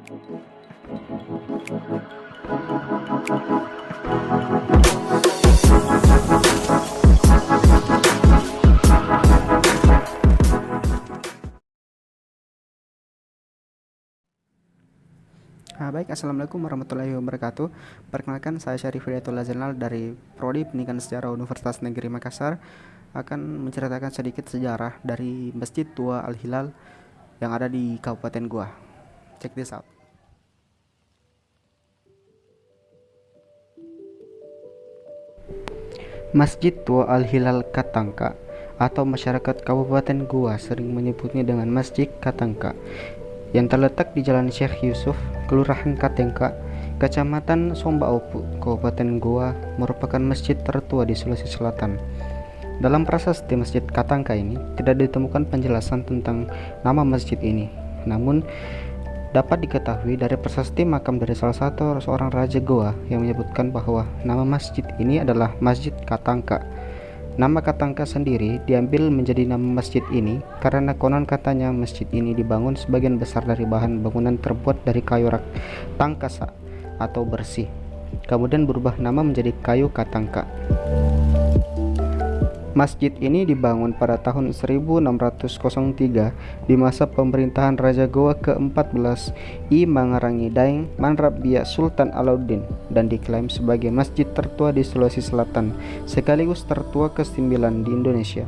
Baik, Assalamualaikum warahmatullahi wabarakatuh. Perkenalkan, saya Syarif Hidayatullah Zainal dari Prodi Pendidikan Sejarah Universitas Negeri Makassar, akan menceritakan sedikit sejarah dari Masjid Tua Al-Hilal yang ada di Kabupaten Goa. Check this out. Masjid Tua Al-Hilal Katangka atau masyarakat Kabupaten Goa sering menyebutnya dengan Masjid Katangka, yang terletak di Jalan Syekh Yusuf, Kelurahan Katengka, Kecamatan Sombaopu, Kabupaten Goa, merupakan masjid tertua di Sulawesi Selatan. Dalam prasasti Masjid Katangka ini tidak ditemukan penjelasan tentang nama masjid ini, namun dapat diketahui dari prasasti makam dari salah satu seorang raja Goa yang menyebutkan bahwa nama masjid ini adalah Masjid Katangka. Nama Katangka sendiri diambil menjadi nama masjid ini karena konon katanya masjid ini dibangun sebagian besar dari bahan bangunan terbuat dari kayu rak tangkasa atau bersih, kemudian berubah nama menjadi kayu Katangka. Masjid ini dibangun pada tahun 1603 di masa pemerintahan Raja Goa ke-14 I Mangarangi Daeng Manrabia Sultan Alauddin dan diklaim sebagai masjid tertua di Sulawesi Selatan sekaligus tertua ke-9 di Indonesia.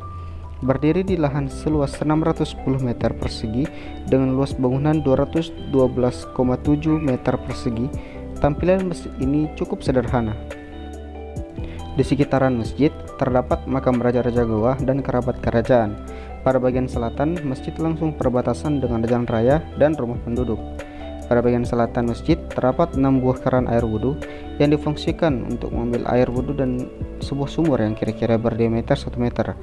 Berdiri di lahan seluas 610 meter persegi dengan luas bangunan 212,7 meter persegi, tampilan masjid ini cukup sederhana. Di sekitaran masjid terdapat makam raja-raja Goa dan kerabat kerajaan. Pada bagian selatan, masjid langsung perbatasan dengan jalan raya dan rumah penduduk. Pada bagian selatan masjid terdapat 6 buah keran air wudhu yang difungsikan untuk mengambil air wudhu dan sebuah sumur yang kira-kira berdiameter 1 meter.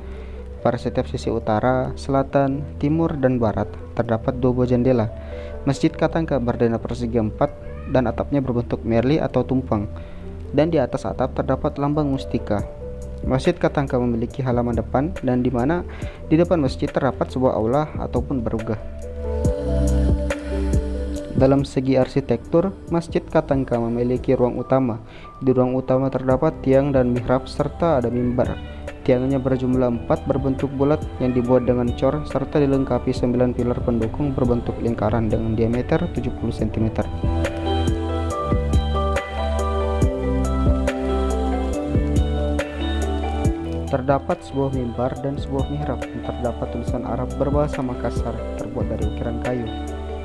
Pada setiap sisi utara, selatan, timur, dan barat terdapat 2 buah jendela. Masjid Katangka berdana persegi 4 dan atapnya berbentuk merli atau tumpang, dan di atas atap terdapat lambang mustika. Masjid Katangka memiliki halaman depan dan di depan masjid terdapat sebuah aula ataupun berugah. Dalam segi arsitektur, Masjid Katangka memiliki ruang utama. Di ruang utama terdapat tiang dan mihrab serta ada mimbar. Tiangnya berjumlah 4 berbentuk bulat yang dibuat dengan cor serta dilengkapi 9 pilar pendukung berbentuk lingkaran dengan diameter 70 cm. Terdapat sebuah mimbar dan sebuah mihrab yang terdapat tulisan Arab berbahasa Makassar terbuat dari ukiran kayu.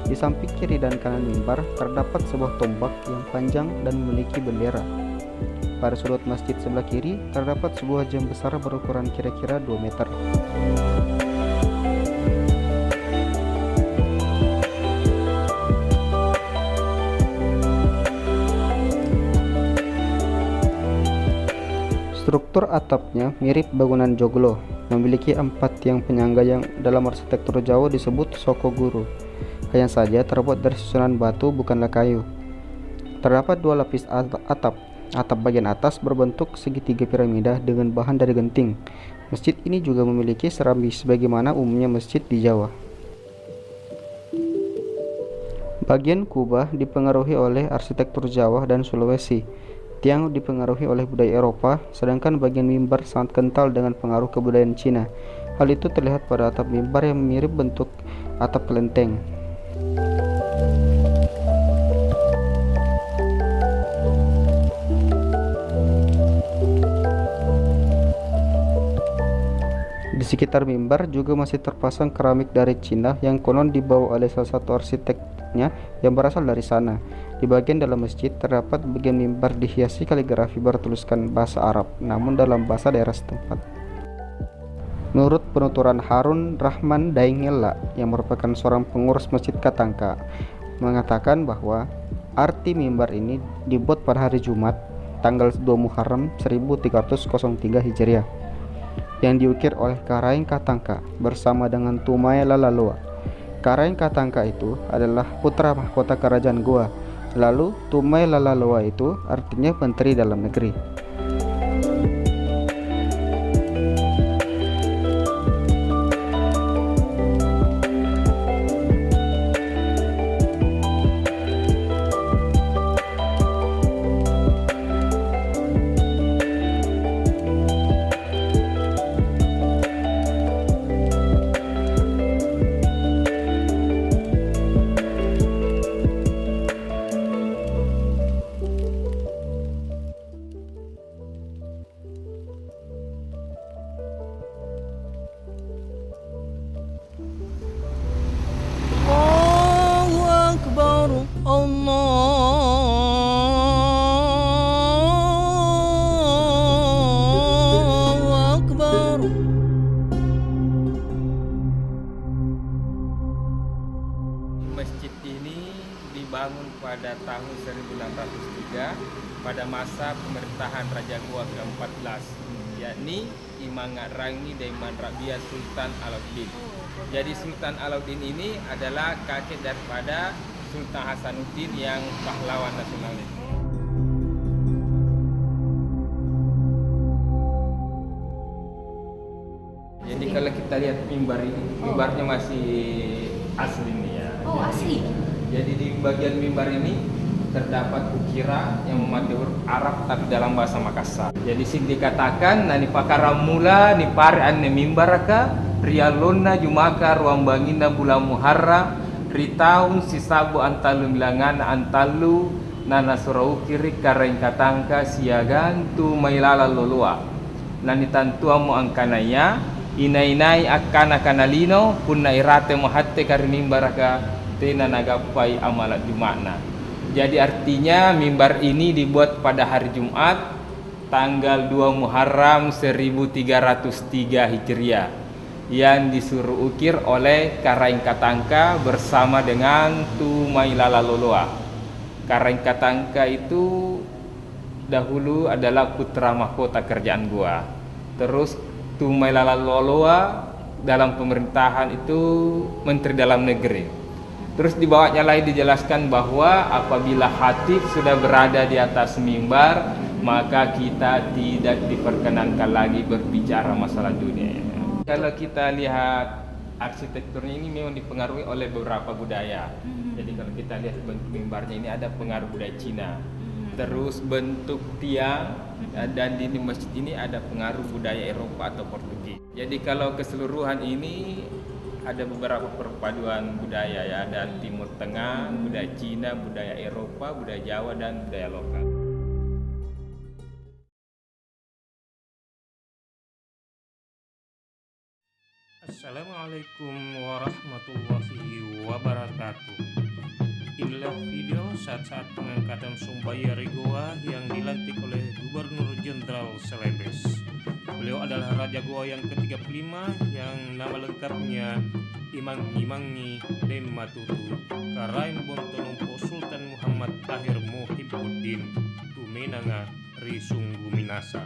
Di samping kiri dan kanan mimbar terdapat sebuah tombak yang panjang dan memiliki bendera. Pada sudut masjid sebelah kiri terdapat sebuah jam besar berukuran kira-kira 2 meter. Struktur atapnya mirip bangunan joglo, memiliki 4 tiang penyangga yang dalam arsitektur Jawa disebut soko guru. Hanya saja terbuat dari susunan batu bukanlah kayu. Terdapat 2 lapis atap. Atap bagian atas berbentuk segitiga piramida dengan bahan dari genting. Masjid ini juga memiliki serambi sebagaimana umumnya masjid di Jawa. Bagian kubah dipengaruhi oleh arsitektur Jawa dan Sulawesi. Tiang dipengaruhi oleh budaya Eropa, sedangkan bagian mimbar sangat kental dengan pengaruh kebudayaan Cina. Hal itu terlihat pada atap mimbar yang mirip bentuk atap kelenteng. Di sekitar mimbar juga masih terpasang keramik dari Cina yang konon dibawa oleh salah satu arsiteknya yang berasal dari sana. Di bagian dalam masjid terdapat bagian mimbar dihiasi kaligrafi bertuliskan bahasa Arab, namun dalam bahasa daerah setempat. Menurut penuturan Harun Rahman Daengela yang merupakan seorang pengurus Masjid Katangka, mengatakan bahwa arti mimbar ini dibuat pada hari Jumat, tanggal 2 Muharram 1303 Hijriah, yang diukir oleh Karaeng Katangka bersama dengan Tumai Lalaloa. Karaeng Katangka itu adalah putra mahkota kerajaan Goa. Lalu Tumai Lalaloa itu artinya menteri dalam negeri. ini dibangun pada tahun 1603 pada masa pemerintahan Raja Goa ke-14, yakni Imangarangi dan Manrabia Sultan Alauddin. Jadi Sultan Alauddin ini adalah kakek daripada Sultan Hasanuddin yang pahlawan nasionalis. Jadi kalau kita lihat mimbar ini, mimbarnya masih asli nih ya. Oh, asli. Jadi di bagian mimbar ini terdapat ukiran yang memakai huruf Arab tapi dalam bahasa Makassar. Jadi sing dikatakan nani pakaramula ni pare anne mimbaraka rialonna jumaka ruang bangina bulan Muharram ritaun sisabu antalu milangan antalu nana surau kiri kareng katangka siagantu mailala lolua nani tantuamu angkanaya inai akana kanalino punna irate mohatte kari mimbaraka tena nagapai amalat jumakna. Jadi artinya mimbar ini dibuat pada hari Jumat tanggal 2 Muharram 1303 Hijriah yang disuruh ukir oleh Karaeng Katangka bersama dengan Tumailala Loloa. Karaeng Katangka itu dahulu adalah putra mahkota kerajaan Goa. Terus Tumailala Loloa dalam pemerintahan itu Menteri Dalam Negeri. Terus di bawahnya lagi dijelaskan bahwa apabila khatib sudah berada di atas mimbar, maka kita tidak diperkenankan lagi berbicara masalah dunia. Kalau kita lihat arsitekturnya ini memang dipengaruhi oleh beberapa budaya. Jadi kalau kita lihat bentuk mimbarnya ini ada pengaruh budaya Cina. Terus bentuk tiang dan di masjid ini ada pengaruh budaya Eropa atau Portugis. Jadi kalau keseluruhan ini ada beberapa perpaduan budaya ya, ada Timur Tengah, budaya Cina, budaya Eropa, budaya Jawa dan budaya lokal. Assalamualaikum warahmatullahi wabarakatuh. Inilah video saat-saat pengangkatan Sombayari Goa yang dilantik oleh Gubernur Jenderal Celebes. Beliau adalah Raja Goa yang ke-35 yang nama lengkapnya Imangi Den Matutu Karaeng Bontonompo Sultan Muhammad Tahir Muhibbuddin Tumenanga Risunggu Minasa.